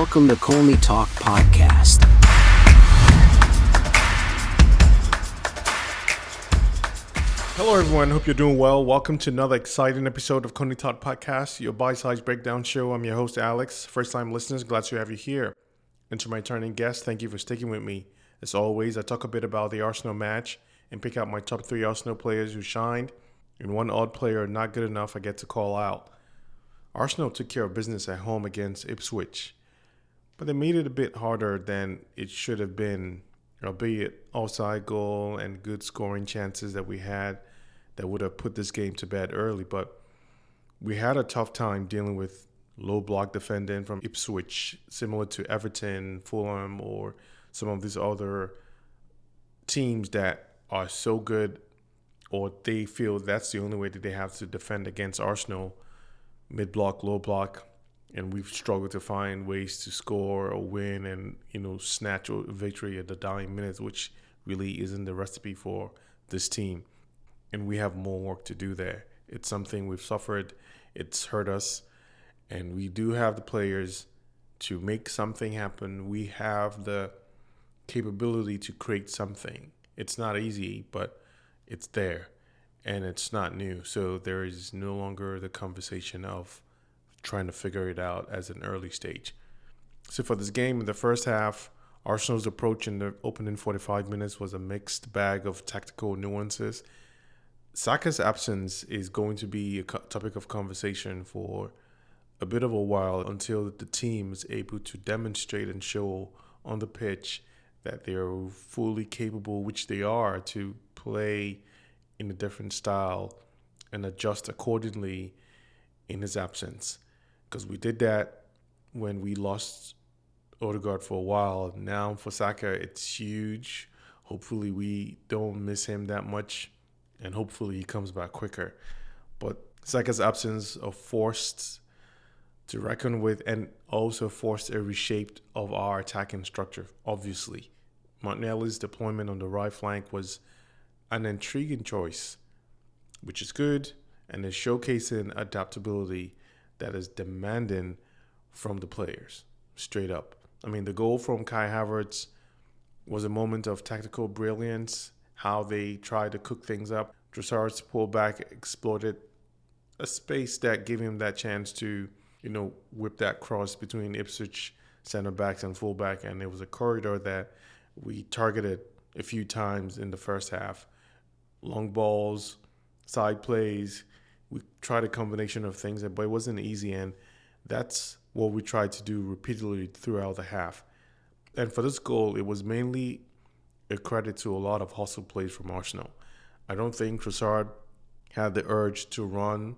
Welcome to Colney Talk Podcast. Hello everyone, hope you're doing well. Welcome to another exciting episode of Colney Talk Podcast, your bite-sized breakdown show. I'm your host Alex. First-time listeners, glad to have you here. And to my returning guests, thank you for sticking with me. As always, I talk a bit about the Arsenal match and pick out my top 3 Arsenal players who shined, and one odd player not good enough I get to call out. Arsenal took care of business at home against Ipswich, but they made it a bit harder than it should have been, albeit offside goal and good scoring chances that we had that would have put this game to bed early. But we had a tough time dealing with low block defending from Ipswich, similar to Everton, Fulham, or some of these other teams that are so good, or they feel that's the only way that they have to defend against Arsenal, mid-block, low block. And we've struggled to find ways to score or win and, snatch a victory at the dying minutes, which really isn't the recipe for this team. And we have more work to do there. It's something we've suffered. It's hurt us. And we do have the players to make something happen. We have the capability to create something. It's not easy, but it's there. And it's not new. So there is no longer the conversation of trying to figure it out as an early stage. So for this game, in the first half, Arsenal's approach in the opening 45 minutes was a mixed bag of tactical nuances. Saka's absence is going to be a topic of conversation for a bit of a while until the team is able to demonstrate and show on the pitch that they're fully capable, which they are, to play in a different style and adjust accordingly in his absence. Because we did that when we lost Odegaard for a while. Now for Saka, it's huge. Hopefully we don't miss him that much, and hopefully he comes back quicker. But Saka's absence are forced to reckon with, and also forced a reshape of our attacking structure, obviously. Martinelli's deployment on the right flank was an intriguing choice, which is good, and is showcasing adaptability that is demanding from the players, straight up. I mean, the goal from Kai Havertz was a moment of tactical brilliance, how they tried to cook things up. Trossard's pullback exploited a space that gave him that chance to, whip that cross between Ipswich center backs and fullback, and it was a corridor that we targeted a few times in the first half. Long balls, side plays. We tried a combination of things, but it wasn't easy, and that's what we tried to do repeatedly throughout the half. And for this goal, it was mainly a credit to a lot of hustle plays from Arsenal. I don't think Trossard had the urge to run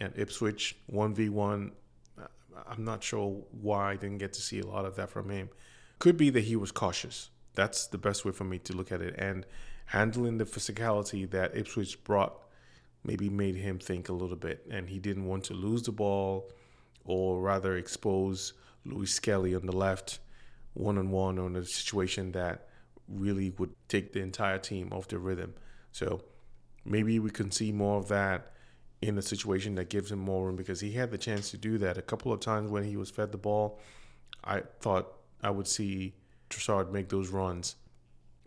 at Ipswich 1v1. I'm not sure why I didn't get to see a lot of that from him. Could be that he was cautious. That's the best way for me to look at it. And handling the physicality that Ipswich brought maybe made him think a little bit, and he didn't want to lose the ball, or rather expose Louis Skelly on the left one-on-one on a situation that really would take the entire team off the rhythm. So maybe we can see more of that in a situation that gives him more room, because he had the chance to do that a couple of times when he was fed the ball. I thought I would see Trossard make those runs,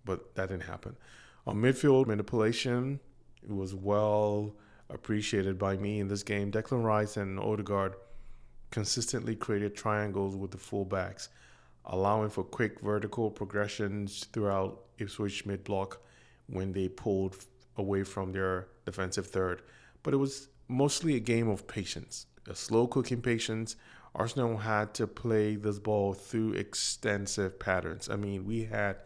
but that didn't happen. On midfield manipulation, it was well appreciated by me in this game. Declan Rice and Odegaard consistently created triangles with the fullbacks, allowing for quick vertical progressions throughout Ipswich mid-block when they pulled away from their defensive third. But it was mostly a game of patience, a slow cooking patience. Arsenal had to play this ball through extensive patterns. I mean, we had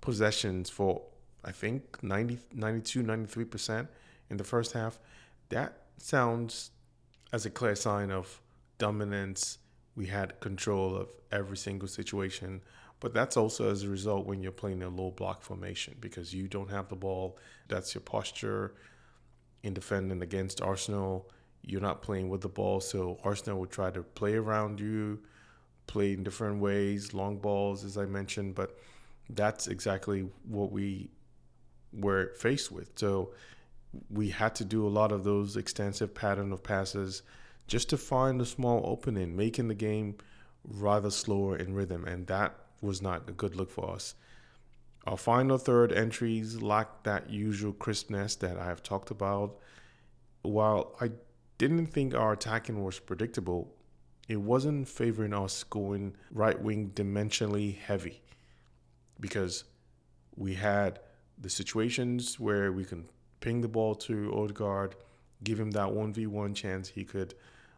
possessions for, I think, 92, 93% in the first half. That sounds as a clear sign of dominance. We had control of every single situation. But that's also as a result when you're playing a low block formation, because you don't have the ball. That's your posture in defending against Arsenal. You're not playing with the ball, so Arsenal would try to play around you, play in different ways, long balls, as I mentioned. But that's exactly what we were faced with. So we had to do a lot of those extensive pattern of passes just to find a small opening, making the game rather slower in rhythm, and that was not a good look for us. Our final third entries lacked that usual crispness that I have talked about. While I didn't think our attacking was predictable, it wasn't favoring us going right wing dimensionally heavy, because we had the situations where we can ping the ball to Odegaard, give him that 1v1 chance he could,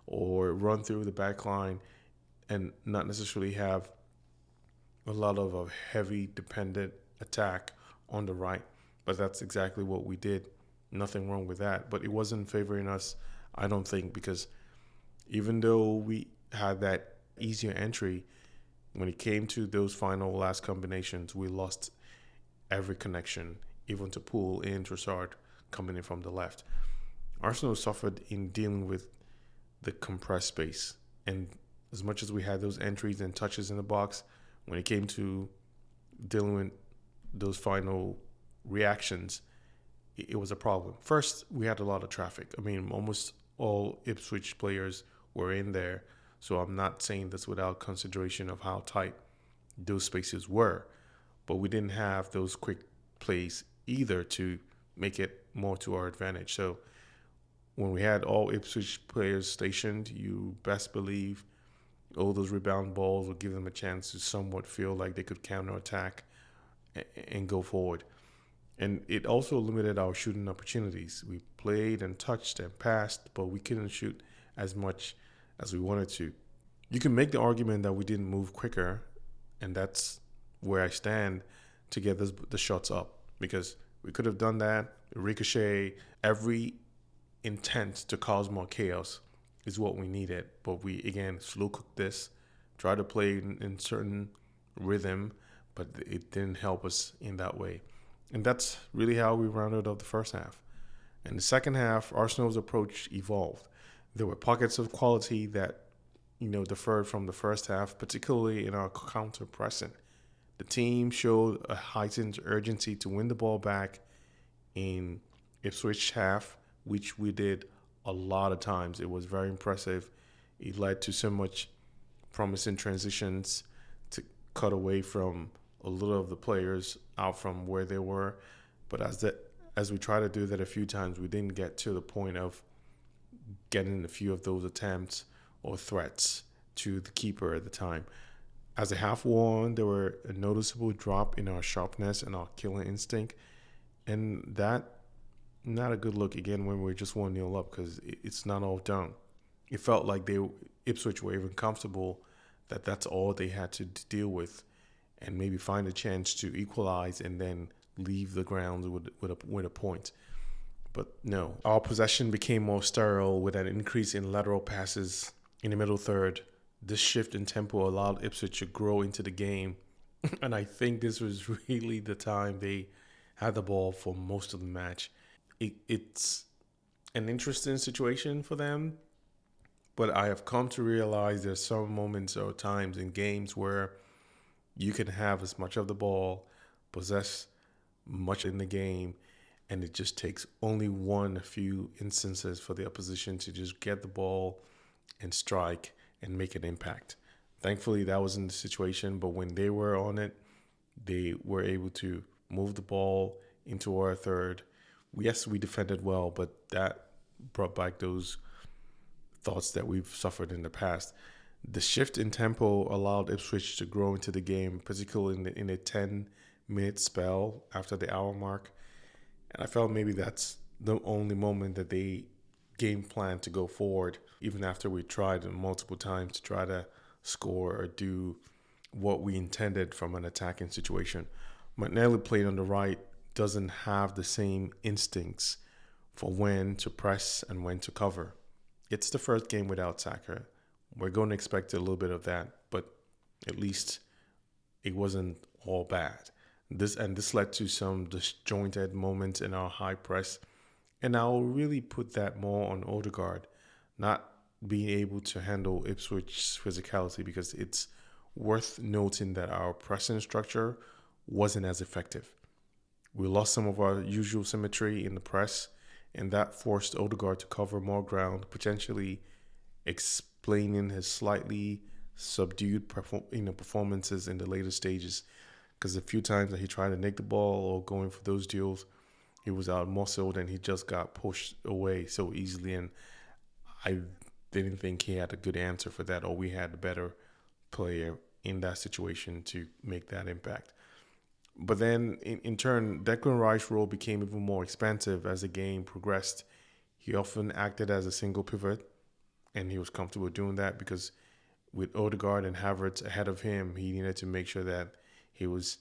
or run through the back line and not necessarily have a lot of a heavy dependent attack on the right. But that's exactly what we did. Nothing wrong with that. But it wasn't favoring us, I don't think, because even though we had that easier entry, when it came to those final last combinations, we lost every connection, even to pull in Trossard coming in from the left. Arsenal suffered in dealing with the compressed space. And as much as we had those entries and touches in the box, when it came to dealing with those final reactions, it was a problem. First, we had a lot of traffic. I mean, almost all Ipswich players were in there. So I'm not saying this without consideration of how tight those spaces were. But we didn't have those quick plays either to make it more to our advantage. So when we had all Ipswich players stationed, you best believe all those rebound balls would give them a chance to somewhat feel like they could counterattack and go forward. And it also limited our shooting opportunities. We played and touched and passed, but we couldn't shoot as much as we wanted to. You can make the argument that we didn't move quicker, and that's where I stand, to get the shots up, because we could have done that. Ricochet, every intent to cause more chaos is what we needed. But we, again, slow cooked this, tried to play in certain rhythm, but it didn't help us in that way. And that's really how we rounded up the first half. In the second half, Arsenal's approach evolved. There were pockets of quality that, differed from the first half, particularly in our counter pressing. The team showed a heightened urgency to win the ball back in Ipswich half, which we did a lot of times. It was very impressive. It led to so much promising transitions to cut away from a little of the players out from where they were. But as we tried to do that a few times, we didn't get to the point of getting a few of those attempts or threats to the keeper at the time. As the half wore on, there were a noticeable drop in our sharpness and our killing instinct. And that, not a good look again when we're just 1-0 up, because it's not all done. It felt like Ipswich were even comfortable that that's all they had to deal with, and maybe find a chance to equalize and then leave the ground with a point. But no, our possession became more sterile with an increase in lateral passes in the middle third. This shift in tempo allowed Ipswich to grow into the game, and I think this was really the time they had the ball for most of the match. It's an interesting situation for them, but I have come to realize there's some moments or times in games where you can have as much of the ball, possess much in the game, and it just takes only a few instances for the opposition to just get the ball and strike and make an impact. Thankfully, that wasn't the situation, but when they were on it, they were able to move the ball into our third. Yes, we defended well, but that brought back those thoughts that we've suffered in the past. The shift in tempo allowed Ipswich to grow into the game, particularly in a 10-minute spell after the hour mark. And I felt maybe that's the only moment that they game plan to go forward, even after we tried multiple times to try to score or do what we intended from an attacking situation. Martinelli played on the right, doesn't have the same instincts for when to press and when to cover. It's the first game without Saka. We're going to expect a little bit of that, but at least it wasn't all bad. This led to some disjointed moments in our high press, and I'll really put that more on Odegaard, not being able to handle Ipswich's physicality, because it's worth noting that our pressing structure wasn't as effective. We lost some of our usual symmetry in the press, and that forced Odegaard to cover more ground, potentially explaining his slightly subdued performances in the later stages. Because a few times that he tried to nick the ball or going for those deals, he was out muscled and he just got pushed away so easily. And I didn't think he had a good answer for that, or we had a better player in that situation to make that impact. But then, in turn, Declan Rice's role became even more expansive as the game progressed. He often acted as a single pivot, and he was comfortable doing that because with Odegaard and Havertz ahead of him, he needed to make sure that he was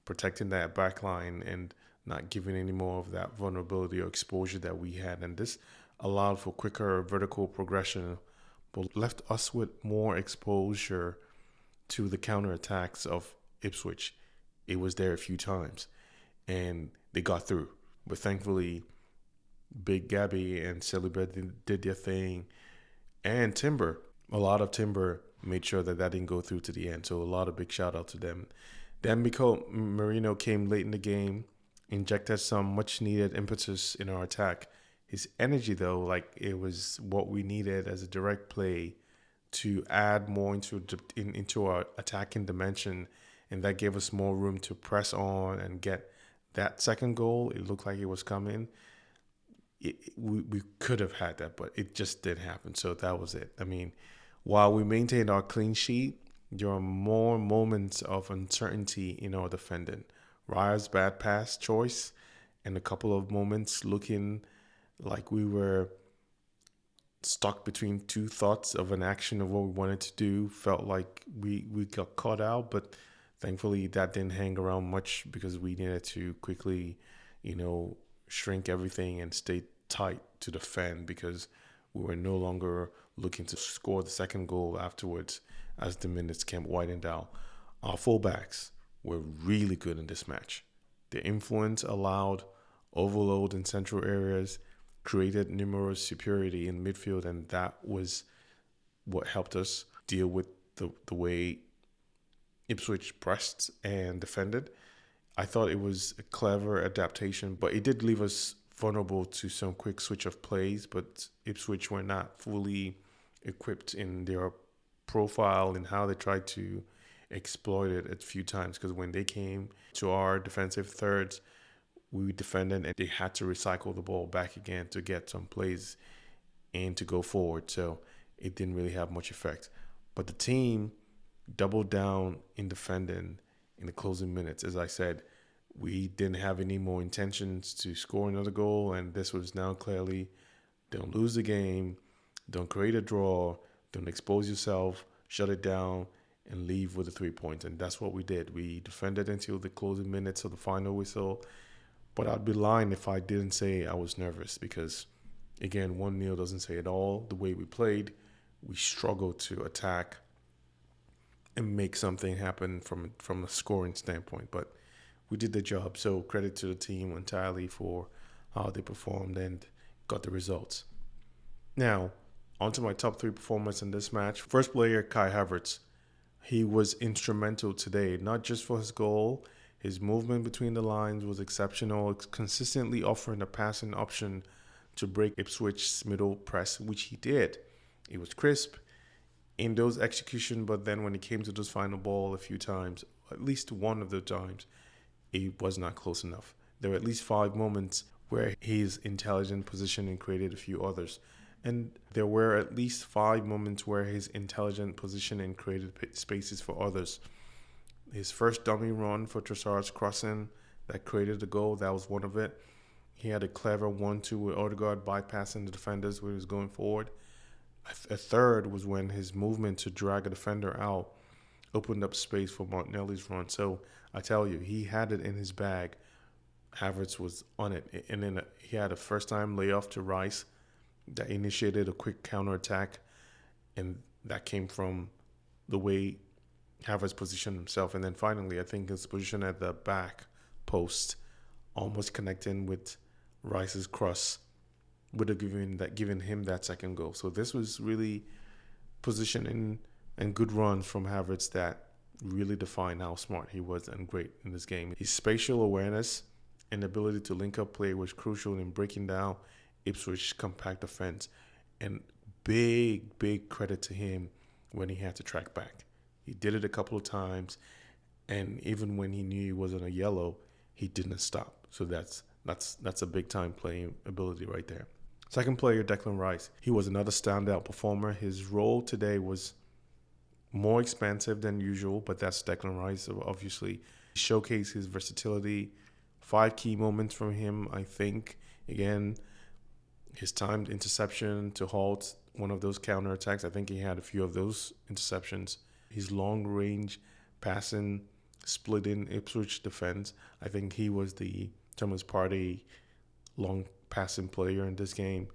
protecting that back line and not giving any more of that vulnerability or exposure that we had. And this allowed for quicker vertical progression, but left us with more exposure to the counterattacks of Ipswich. It was there a few times, and they got through. But thankfully, Big Gabby and Celibet did their thing, and Timber, a lot of Timber made sure that didn't go through to the end. So a lot of big shout out to them. Then Miko Marino came late in the game, injected some much needed impetus in our attack. His energy, though, like it was what we needed as a direct play to add more into our attacking dimension, and that gave us more room to press on and get that second goal. It looked like it was coming. We could have had that, but it just didn't happen. So that was it. I mean, while we maintained our clean sheet, there are more moments of uncertainty in our defending. Raya's bad pass choice and a couple of moments looking like we were stuck between two thoughts of an action of what we wanted to do. Felt like we got caught out, but thankfully that didn't hang around much because we needed to quickly, shrink everything and stay tight to defend because we were no longer looking to score the second goal afterwards as the minutes kept widening out. Our fullbacks were really good in this match. Their influence allowed overload in central areas, created numerous superiority in midfield, and that was what helped us deal with the way Ipswich pressed and defended. I thought it was a clever adaptation, but it did leave us vulnerable to some quick switch of plays, but Ipswich were not fully equipped in their profile and how they tried to exploit it a few times, because when they came to our defensive thirds, we defended and they had to recycle the ball back again to get some plays and to go forward. So it didn't really have much effect. But the team doubled down in defending in the closing minutes. As I said, we didn't have any more intentions to score another goal, and this was now clearly don't lose the game, don't create a draw, don't expose yourself, shut it down, and leave with the 3 points. And that's what we did. We defended until the closing minutes of the final whistle. But I'd be lying if I didn't say I was nervous because, again, 1-0 doesn't say it all. The way we played, we struggled to attack and make something happen from a scoring standpoint. But we did the job. So credit to the team entirely for how they performed and got the results. Now, on to my top 3 performers in this match. First player, Kai Havertz. He was instrumental today, not just for his goal. His movement between the lines was exceptional, consistently offering a passing option to break Ipswich's middle press, which he did. It was crisp in those execution, but then when it came to this final ball a few times, at least one of the times, it was not close enough. There were at least 5 moments where his intelligent positioning created a few others. And there were at least 5 moments where his intelligent positioning created spaces for others. His first dummy run for Trossard's crossing that created the goal, that was one of it. He had a clever 1-2 with Odegaard bypassing the defenders when he was going forward. A third was when his movement to drag a defender out opened up space for Martinelli's run. So I tell you, he had it in his bag. Havertz was on it. And then he had a first-time layoff to Rice that initiated a quick counterattack, and that came from the way Havertz positioned himself. And then finally, I think his position at the back post, almost connecting with Rice's cross, would have given him that second goal. So this was really positioning and good runs from Havertz that really defined how smart he was and great in this game. His spatial awareness and ability to link up play was crucial in breaking down Ipswich's compact defense. And big credit to him when he had to track back. He did it a couple of times, and even when he knew he wasn't a yellow, he didn't stop. So that's a big time playing ability right there. Second player, Declan Rice. He was another standout performer. His role today was more expansive than usual, but that's Declan Rice, obviously. He showcased his versatility. 5 key moments from him, I think. Again, his timed interception to halt one of those counterattacks. I think he had a few of those interceptions. His long-range passing, splitting Ipswich defense. I think he was the Thomas Partey long passing player in this game,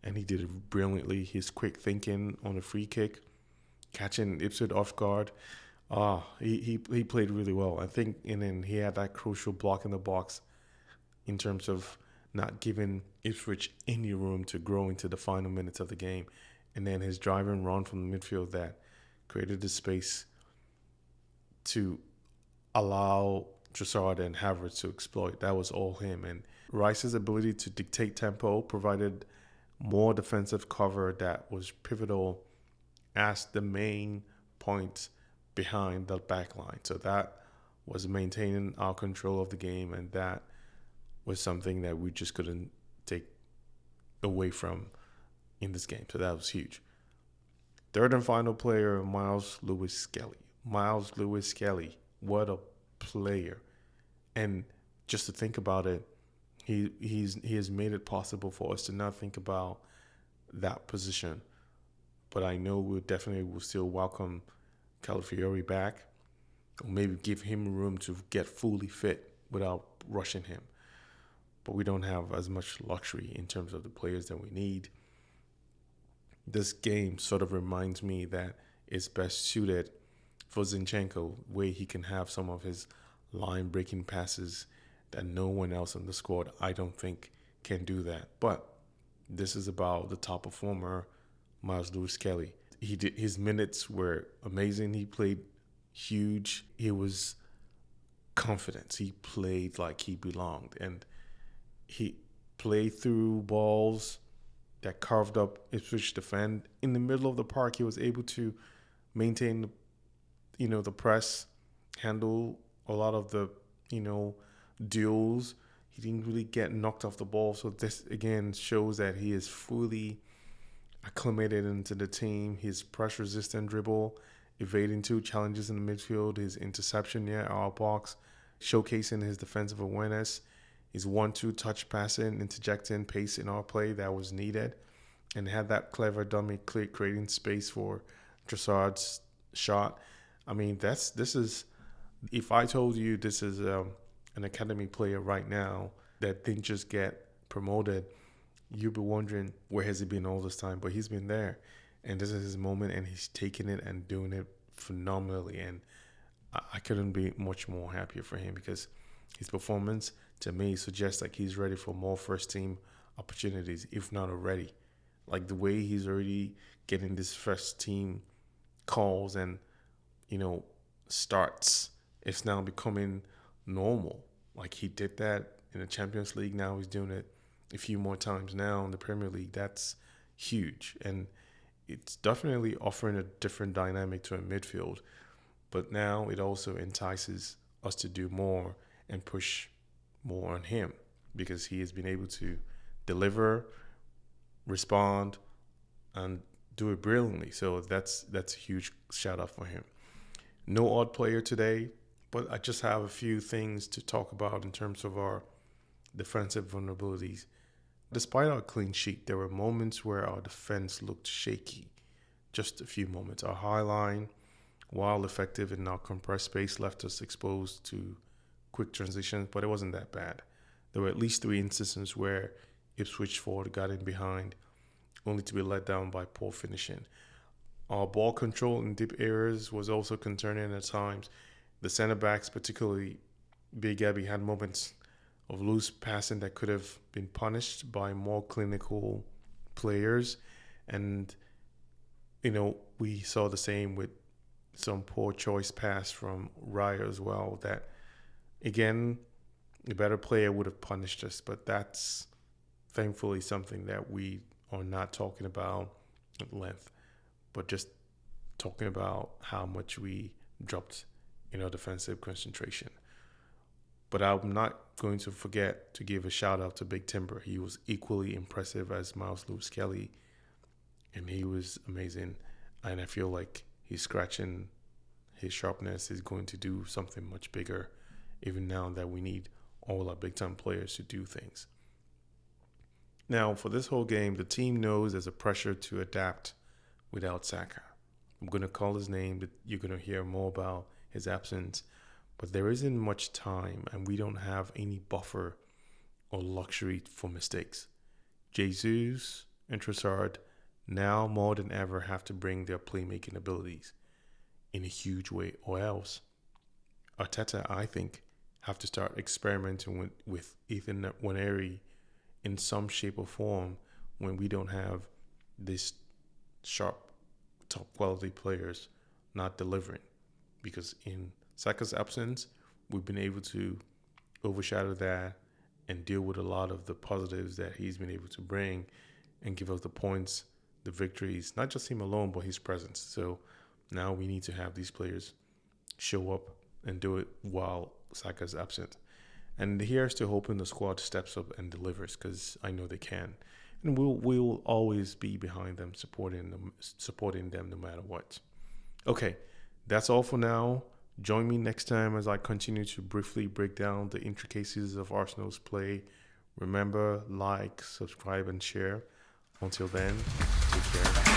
and he did it brilliantly. His quick thinking on a free kick, catching Ipswich off guard. He played really well. I think, and then he had that crucial block in the box in terms of not giving Ipswich any room to grow into the final minutes of the game. And then his drive and run from the midfield that created the space to allow Trossard and Havertz to exploit. That was all him. And Rice's ability to dictate tempo provided more defensive cover that was pivotal as the main point behind the back line. So that was maintaining our control of the game, and that was something that we just couldn't take away from in this game. So that was huge. Third and final player, Myles Lewis-Skelly. Myles Lewis-Skelly, what a player. And just to think about it, he has made it possible for us to not think about that position. But I know we definitely will still welcome Calafiori back, or maybe give him room to get fully fit without rushing him. But we don't have as much luxury in terms of the players that we need. This game sort of reminds me that it's best suited for Zinchenko, where he can have some of his line-breaking passes that no one else in the squad, I don't think, can do that. But this is about the top performer, Myles Lewis-Skelly. His minutes were amazing. He played huge. He was confident. He played like he belonged. And he played through balls that carved up Ipswich defend. In the middle of the park, he was able to maintain, the press, handle a lot of the, duels. He didn't really get knocked off the ball. So this, again, shows that he is fully acclimated into the team. His press-resistant dribble, evading 2 challenges in the midfield, his interception near our box, showcasing his defensive awareness, his 1-2 touch passing, interjecting pace in our play that was needed, and had that clever dummy click, creating space for Trossard's shot. I mean, this is, if I told you this is an academy player right now that didn't just get promoted, you'd be wondering, where has he been all this time? But he's been there, and this is his moment, and he's taking it and doing it phenomenally. And I couldn't be much more happier for him, because his performance, to me, suggests like he's ready for more first-team opportunities, if not already. Like the way he's already getting this first-team calls and, starts, it's now becoming normal. Like he did that in the Champions League. Now he's doing it a few more times now in the Premier League. That's huge. And it's definitely offering a different dynamic to a midfield. But now it also entices us to do more and push more on him, because he has been able to deliver, respond, and do it brilliantly. So that's a huge shout out for him. No odd player today, but I just have a few things to talk about in terms of our defensive vulnerabilities. Despite our clean sheet, there were moments where our defense looked shaky. Just a few moments. Our high line, while effective in our compressed space, left us exposed to quick transitions, but it wasn't that bad. There were at least 3 instances where Ipswich forward got in behind, only to be let down by poor finishing. Our ball control in deep areas was also concerning at times. The centre-backs, particularly Big Gabby, had moments of loose passing that could have been punished by more clinical players. And, we saw the same with some poor choice pass from Raya as well, that, again, a better player would have punished us. But that's thankfully something that we are not talking about at length, but just talking about how much we dropped in our defensive concentration. But I'm not going to forget to give a shout out to Big Timber. He was equally impressive as Miles Lewis-Kelly, and he was amazing. And I feel like he's scratching his sharpness is going to do something much bigger, even now that we need all our big-time players to do things. Now, for this whole game, the team knows there's a pressure to adapt without Saka. I'm going to call his name, but you're going to hear more about his absence. But there isn't much time, and we don't have any buffer or luxury for mistakes. Jesus and Trossard now more than ever have to bring their playmaking abilities in a huge way, or else Arteta, I think, have to start experimenting with Ethan Nwaneri in some shape or form when we don't have this sharp, top quality players not delivering. Because in Saka's absence, we've been able to overshadow that and deal with a lot of the positives that he's been able to bring and give us the points, the victories, not just him alone, but his presence. So now we need to have these players show up and do it while Saka's absent. And here's to hoping the squad steps up and delivers, because I know they can. And we'll always be behind them, supporting them no matter what. Okay, that's all for now. Join me next time as I continue to briefly break down the intricacies of Arsenal's play. Remember, like, subscribe, and share. Until then, take care.